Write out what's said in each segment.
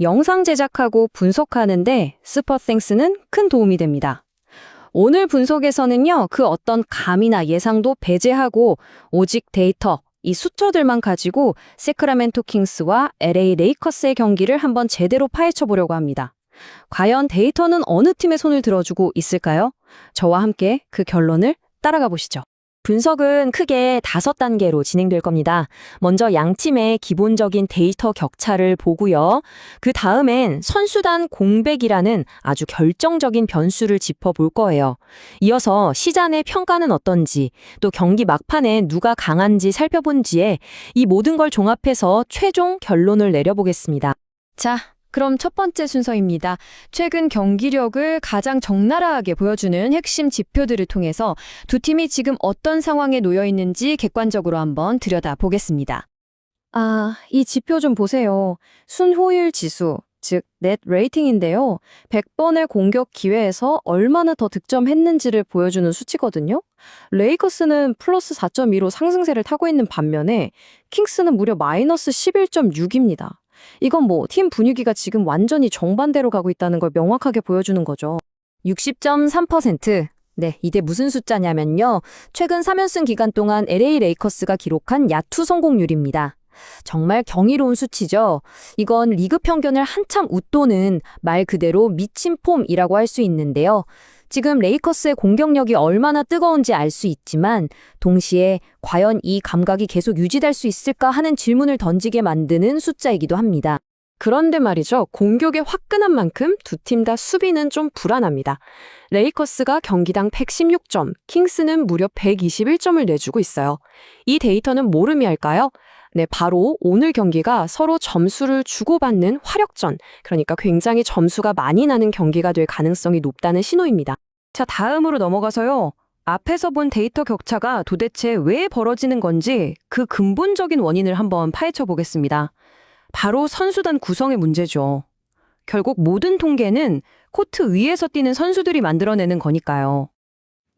영상 제작하고 분석하는데 스퍼땡스는 큰 도움이 됩니다. 오늘 분석에서는요, 그 어떤 감이나 예상도 배제하고 오직 데이터, 이 숫자들만 가지고 세크라멘토 킹스와 LA 레이커스의 경기를 한번 제대로 파헤쳐 보려고 합니다. 과연 데이터는 어느 팀의 손을 들어주고 있을까요? 저와 함께 그 결론을 따라가 보시죠. 분석은 크게 5단계로 진행될 겁니다. 먼저 양팀의 기본적인 데이터 격차를 보고요. 그 다음엔 선수단 공백이라는 아주 결정적인 변수를 짚어볼 거예요. 이어서 시장의 평가는 어떤지, 또 경기 막판에 누가 강한지 살펴본 뒤에 이 모든 걸 종합해서 최종 결론을 내려보겠습니다. 자, 그럼 첫 번째 순서입니다. 최근 경기력을 가장 적나라하게 보여주는 핵심 지표들을 통해서 두 팀이 지금 어떤 상황에 놓여 있는지 객관적으로 한번 들여다보겠습니다. 이 지표 좀 보세요. 순호율 지수, 즉 넷 레이팅인데요. 100번의 공격 기회에서 얼마나 더 득점했는지를 보여주는 수치거든요. 레이커스는 플러스 4.2로 상승세를 타고 있는 반면에 킹스는 무려 마이너스 11.6입니다. 이건 뭐 팀 분위기가 지금 완전히 정반대로 가고 있다는 걸 명확하게 보여주는 거죠. 60.3%. 네, 이게 무슨 숫자냐면요. 최근 3연승 기간 동안 LA 레이커스가 기록한 야투 성공률입니다. 정말 경이로운 수치죠. 이건 리그 평균을 한참 웃도는 말 그대로 미친 폼이라고 할 수 있는데요. 지금 레이커스의 공격력이 얼마나 뜨거운지 알 수 있지만 동시에 과연 이 감각이 계속 유지될 수 있을까 하는 질문을 던지게 만드는 숫자이기도 합니다. 그런데 말이죠. 공격에 화끈한 만큼 두 팀 다 수비는 좀 불안합니다. 레이커스가 경기당 116점, 킹스는 무려 121점을 내주고 있어요. 이 데이터는 뭘 의미할까요? 네, 바로 오늘 경기가 서로 점수를 주고받는 화력전, 그러니까 굉장히 점수가 많이 나는 경기가 될 가능성이 높다는 신호입니다. 자, 다음으로 넘어가서요. 앞에서 본 데이터 격차가 도대체 왜 벌어지는 건지 그 근본적인 원인을 한번 파헤쳐 보겠습니다. 바로 선수단 구성의 문제죠. 결국 모든 통계는 코트 위에서 뛰는 선수들이 만들어내는 거니까요.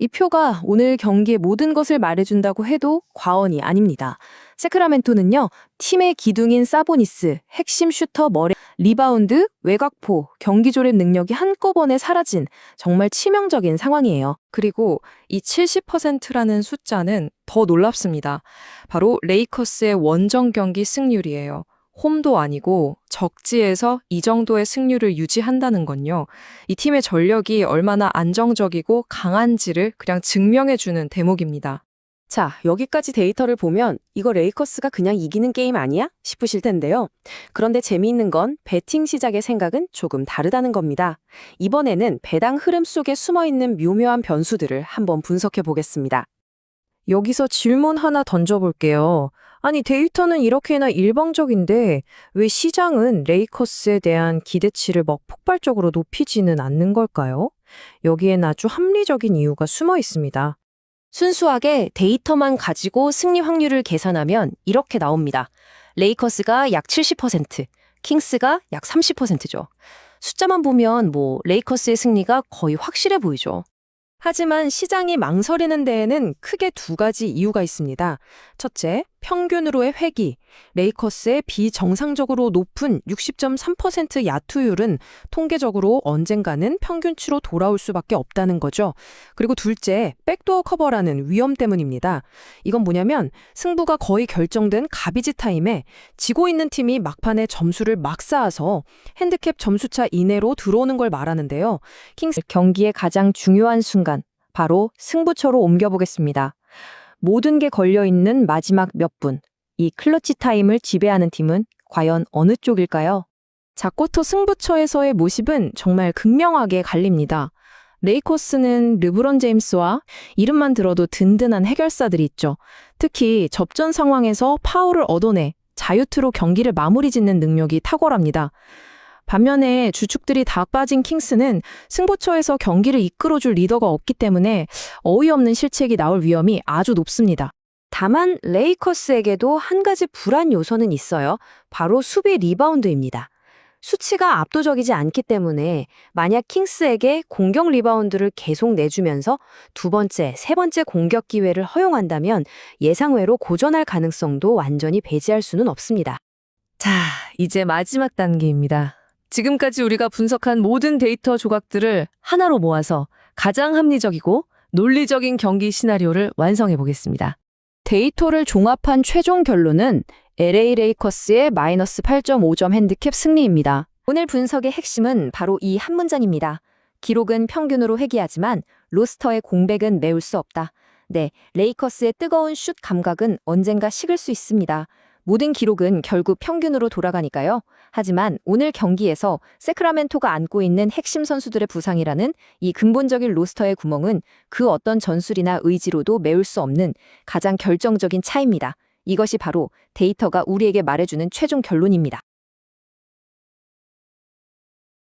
이 표가 오늘 경기의 모든 것을 말해준다고 해도 과언이 아닙니다. 세크라멘토는요, 팀의 기둥인 사보니스, 핵심 슈터 머레, 리바운드, 외곽포, 경기 조립 능력이 한꺼번에 사라진 정말 치명적인 상황이에요. 그리고 이 70%라는 숫자는 더 놀랍습니다. 바로 레이커스의 원정 경기 승률이에요. 홈도 아니고 적지에서 이 정도의 승률을 유지한다는 건요. 이 팀의 전력이 얼마나 안정적이고 강한지를 그냥 증명해주는 대목입니다. 자, 여기까지 데이터를 보면 이거 레이커스가 그냥 이기는 게임 아니야? 싶으실 텐데요. 그런데 재미있는 건 배팅 시작의 생각은 조금 다르다는 겁니다. 이번에는 배당 흐름 속에 숨어있는 묘묘한 변수들을 한번 분석해 보겠습니다. 여기서 질문 하나 던져볼게요. 아니, 데이터는 이렇게나 일방적인데 왜 시장은 레이커스에 대한 기대치를 막 폭발적으로 높이지는 않는 걸까요? 여기엔 아주 합리적인 이유가 숨어 있습니다. 순수하게 데이터만 가지고 승리 확률을 계산하면 이렇게 나옵니다. 레이커스가 약 70%, 킹스가 약 30%죠. 숫자만 보면 레이커스의 승리가 거의 확실해 보이죠. 하지만 시장이 망설이는 데에는 크게 두 가지 이유가 있습니다. 첫째, 평균으로의 회귀. 레이커스의 비정상적으로 높은 60.3% 야투율은 통계적으로 언젠가는 평균치로 돌아올 수밖에 없다는 거죠. 그리고 둘째, 백도어 커버라는 위험 때문입니다. 이건 뭐냐면 승부가 거의 결정된 가비지 타임에 지고 있는 팀이 막판에 점수를 막 쌓아서 핸디캡 점수차 이내로 들어오는 걸 말하는데요. 킹스 경기의 가장 중요한 순간, 바로 승부처로 옮겨보겠습니다. 모든 게 걸려있는 마지막 몇 분, 이 클러치 타임을 지배하는 팀은 과연 어느 쪽일까요? 자코토 승부처에서의 모습은 정말 극명하게 갈립니다. 레이커스는 르브론 제임스와 이름만 들어도 든든한 해결사들이 있죠. 특히 접전 상황에서 파울을 얻어내 자유투로 경기를 마무리 짓는 능력이 탁월합니다. 반면에 주축들이 다 빠진 킹스는 승부처에서 경기를 이끌어줄 리더가 없기 때문에 어이없는 실책이 나올 위험이 아주 높습니다. 다만 레이커스에게도 한 가지 불안 요소는 있어요. 바로 수비 리바운드입니다. 수치가 압도적이지 않기 때문에 만약 킹스에게 공격 리바운드를 계속 내주면서 두 번째, 세 번째 공격 기회를 허용한다면 예상외로 고전할 가능성도 완전히 배제할 수는 없습니다. 자, 이제 마지막 단계입니다. 지금까지 우리가 분석한 모든 데이터 조각들을 하나로 모아서 가장 합리적이고 논리적인 경기 시나리오를 완성해 보겠습니다. 데이터를 종합한 최종 결론은 LA 레이커스의 마이너스 8.5점 핸디캡 승리입니다. 오늘 분석의 핵심은 바로 이 한 문장입니다. 기록은 평균으로 회귀하지만 로스터의 공백은 메울 수 없다. 네, 레이커스의 뜨거운 슛 감각은 언젠가 식을 수 있습니다. 모든 기록은 결국 평균으로 돌아가니까요. 하지만 오늘 경기에서 세크라멘토가 안고 있는 핵심 선수들의 부상이라는 이 근본적인 로스터의 구멍은 그 어떤 전술이나 의지로도 메울 수 없는 가장 결정적인 차이입니다. 이것이 바로 데이터가 우리에게 말해주는 최종 결론입니다.